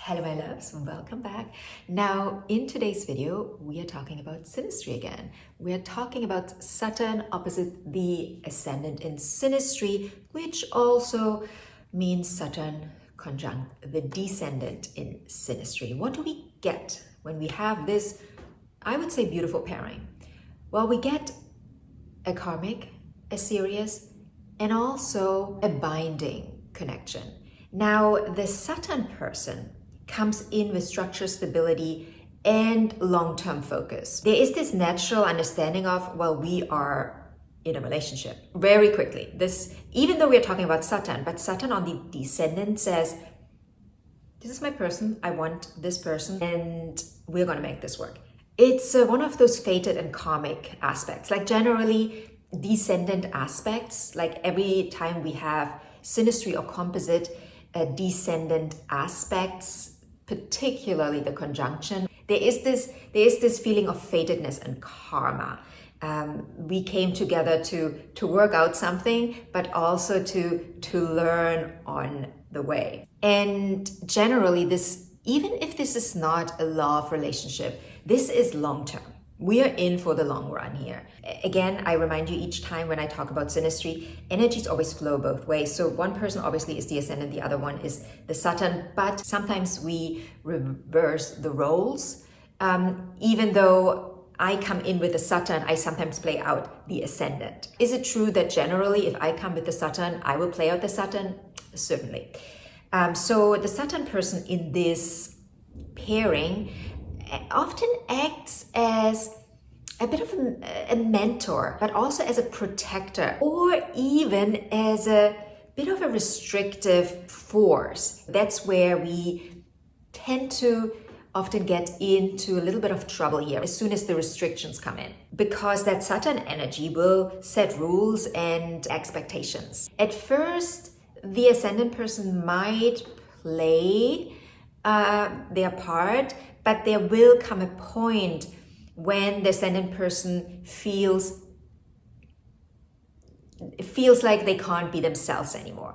Hello my loves, welcome back. Now in today's video we are talking about synastry again. We are talking about Saturn opposite the Ascendant in synastry, which also means Saturn conjunct the Descendant in synastry. What do we get when we have this, I would say, beautiful pairing? Well, we get a karmic, a serious, and also a binding connection. Now the Saturn person comes in with structure, stability, and long-term focus. There is this natural understanding of, well, we are in a relationship. Very quickly, this, even though we're talking about Saturn, but Saturn on the Descendant says, this is my person, I want this person, and we're gonna make this work. It's one of those fated and karmic aspects. Like generally, Descendant aspects, like every time we have synastry or composite, Descendant aspects, particularly the conjunction, there is this feeling of fatedness and karma. We came together to work out something, but also to learn on the way. And generally, this, even if this is not a love relationship, this is long term. We are in for the long run here. Again, I remind you each time when I talk about synastry, energies always flow both ways. So one person obviously is the Ascendant, the other one is the Saturn, but sometimes we reverse the roles. Even though I come in with the Saturn, I sometimes play out the Ascendant. Is it true that generally if I come with the Saturn, I will play out the Saturn? Certainly. So the Saturn person in this pairing often acts as a bit of a mentor, but also as a protector, or even as a bit of a restrictive force. That's where we tend to often get into a little bit of trouble here as soon as the restrictions come in, because that Saturn energy will set rules and expectations. At first, the Ascendant person might play their part, but there will come a point when the Ascendant person feels like they can't be themselves anymore.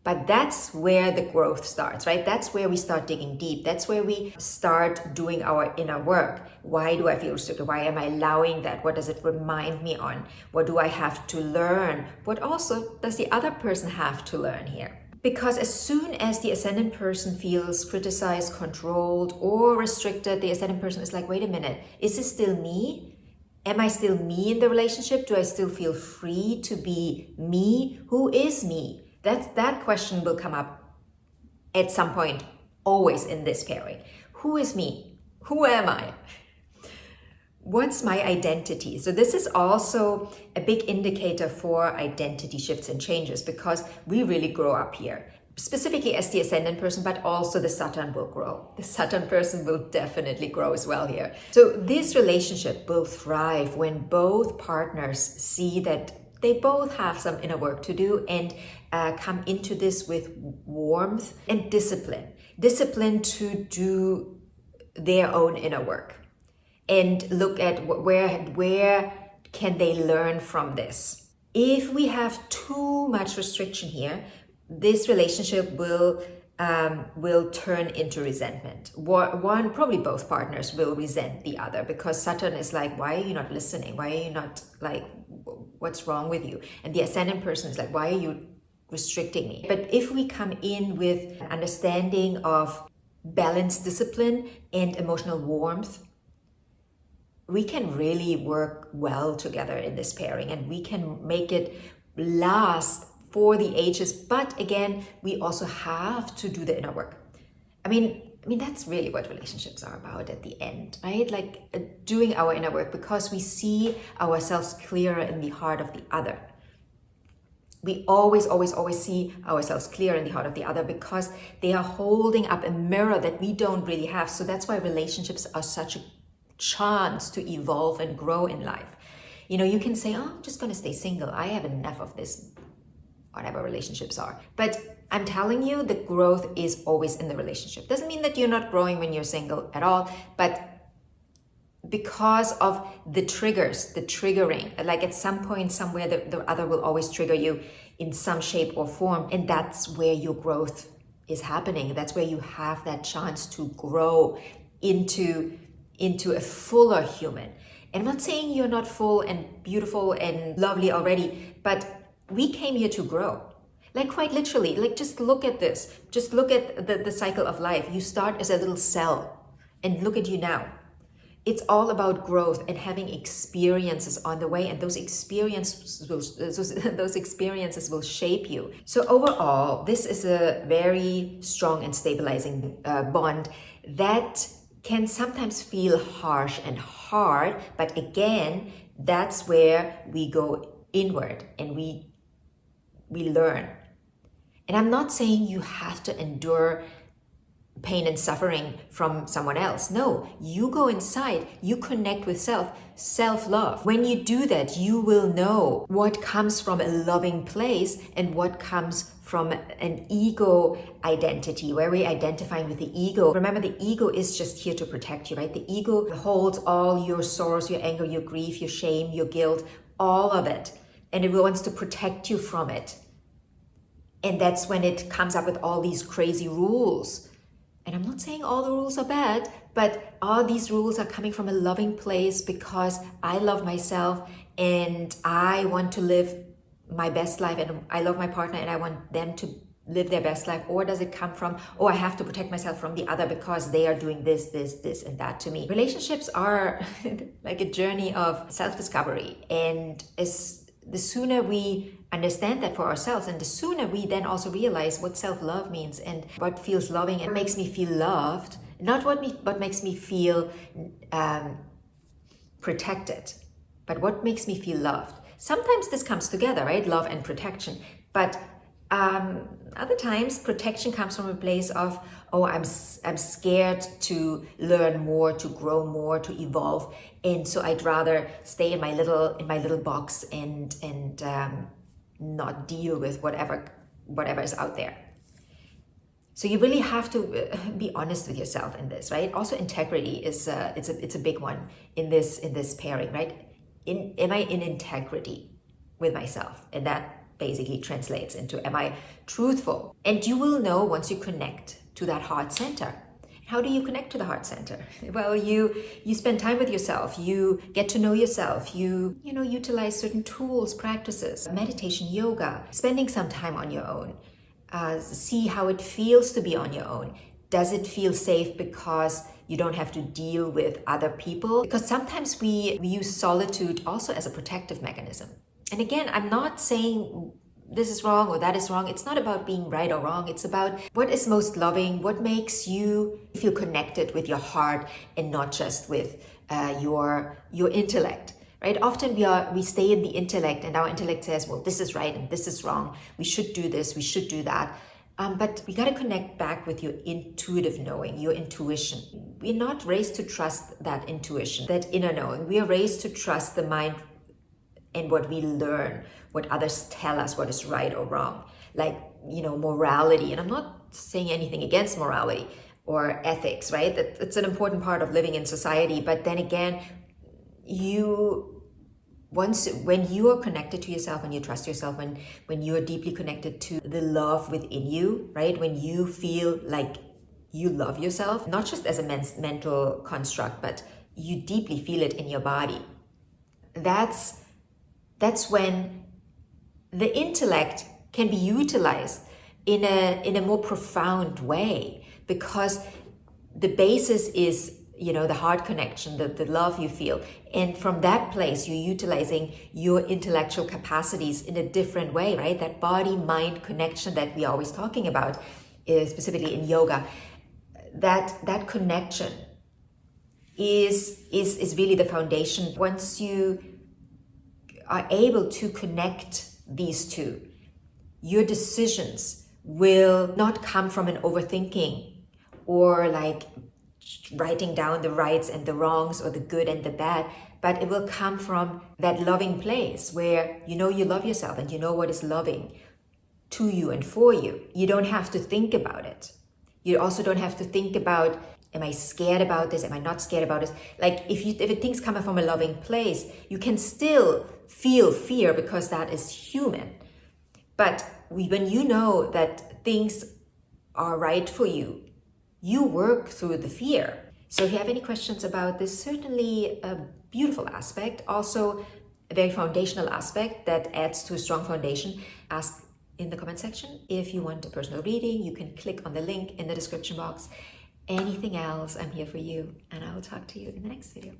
But that's where the growth starts, right? That's where we start digging deep. That's where we start doing our inner work. Why do I feel restricted? Why am I allowing that? What does it remind me on? What do I have to learn? What also does the other person have to learn here? Because as soon as the Ascendant person feels criticized, controlled, or restricted, the Ascendant person is like, wait a minute, is this still me? Am I still me in the relationship? Do I still feel free to be me? Who is me? That question will come up at some point, always in this pairing. Who is me? Who am I? What's my identity? So this is also a big indicator for identity shifts and changes, because we really grow up here, specifically as the Ascendant person, but also the Saturn will grow. The Saturn person will definitely grow as well here. So this relationship will thrive when both partners see that they both have some inner work to do and come into this with warmth and discipline. Discipline to do their own inner work. And look at where can they learn from this. If we have too much restriction here, this relationship will turn into resentment. One, probably both partners will resent the other, because Saturn is like, why are you not listening? Why are you not, like, what's wrong with you? And the Ascendant person is like, why are you restricting me? But if we come in with an understanding of balanced discipline and emotional warmth, we can really work well together in this pairing, and we can make it last for the ages. But again, we also have to do the inner work. I mean, that's really what relationships are about at the end, right? Like doing our inner work, because we see ourselves clearer in the heart of the other. We always see ourselves clear in the heart of the other, because they are holding up a mirror that we don't really have. So that's why relationships are such a chance to evolve and grow in life. You know, you can say, oh, I'm just going to stay single. I have enough of this, whatever relationships are. But I'm telling you, the growth is always in the relationship. Doesn't mean that you're not growing when you're single at all, but because of the triggers, the triggering, like at some point somewhere, the other will always trigger you in some shape or form. And that's where your growth is happening. That's where you have that chance to grow into a fuller human. And I'm not saying you're not full and beautiful and lovely already, but we came here to grow. Like quite literally, like just look at this. Just look at the cycle of life. You start as a little cell and look at you now. It's all about growth and having experiences on the way, and those experiences will shape you. So overall, this is a very strong and stabilizing bond that can sometimes feel harsh and hard, but again, that's where we go inward and we learn. And I'm not saying you have to endure pain and suffering from someone else. No, you go inside, you connect with self-love. When you do that, you will know what comes from a loving place and what comes from an ego identity, where we're identifying with the ego. Remember, the ego is just here to protect you, right? The ego holds all your sorrows, your anger, your grief, your shame, your guilt, all of it. And it wants to protect you from it. And that's when it comes up with all these crazy rules. And I'm not saying all the rules are bad, but all these rules are coming from a loving place because I love myself and I want to live my best life, and I love my partner and I want them to live their best life. Or does it come from, oh, I have to protect myself from the other because they are doing this, and that to me? Relationships are like a journey of self-discovery. And the sooner we understand that for ourselves, and the sooner we then also realize what self-love means and what feels loving and makes me feel loved, not what makes me feel protected, but what makes me feel loved. Sometimes this comes together, right? Love and protection. But other times protection comes from a place of, oh, I'm scared to learn more, to grow more, to evolve, and so I'd rather stay in my little box and not deal with whatever is out there. So you really have to be honest with yourself in this, right? Also, integrity is it's a big one in this pairing, right? Am I in integrity with myself? And that basically translates into, am I truthful? And you will know once you connect to that heart center. How do you connect to the heart center? Well, you spend time with yourself, you get to know yourself, you utilize certain tools, practices, meditation, yoga, spending some time on your own. See how it feels to be on your own. Does it feel safe because you don't have to deal with other people? Because sometimes we use solitude also as a protective mechanism. And again, I'm not saying this is wrong or that is wrong. It's not about being right or wrong. It's about what is most loving, what makes you feel connected with your heart and not just with your intellect, right? Often we stay in the intellect and our intellect says, well, this is right and this is wrong. We should do this, we should do that. But we got to connect back with your intuitive knowing, your intuition. We're not raised to trust that intuition, that inner knowing. We are raised to trust the mind and what we learn, what others tell us, what is right or wrong, like, morality. And I'm not saying anything against morality or ethics, right? It's an important part of living in society. But then again, when you are connected to yourself and you trust yourself, when you are deeply connected to the love within you, right? When you feel like you love yourself, not just as a mental construct, but you deeply feel it in your body. That's when the intellect can be utilized in a more profound way, because the basis is, the heart connection, the love you feel. And from that place, you're utilizing your intellectual capacities in a different way, right? That body-mind connection that we're always talking about, specifically in yoga, that connection is really the foundation. Once you are able to connect these two, your decisions will not come from an overthinking or like writing down the rights and the wrongs or the good and the bad, but it will come from that loving place where you love yourself and you know what is loving to you and for you. You don't have to think about it. You also don't have to think about, am I scared about this? Am I not scared about this? Like if things come from a loving place, you can still feel fear because that is human. But when you know that things are right for you. You work through the fear. So if you have any questions about this, certainly a beautiful aspect, also a very foundational aspect that adds to a strong foundation, ask in the comment section. If you want a personal reading, you can click on the link in the description box. Anything else, I'm here for you, and I will talk to you in the next video.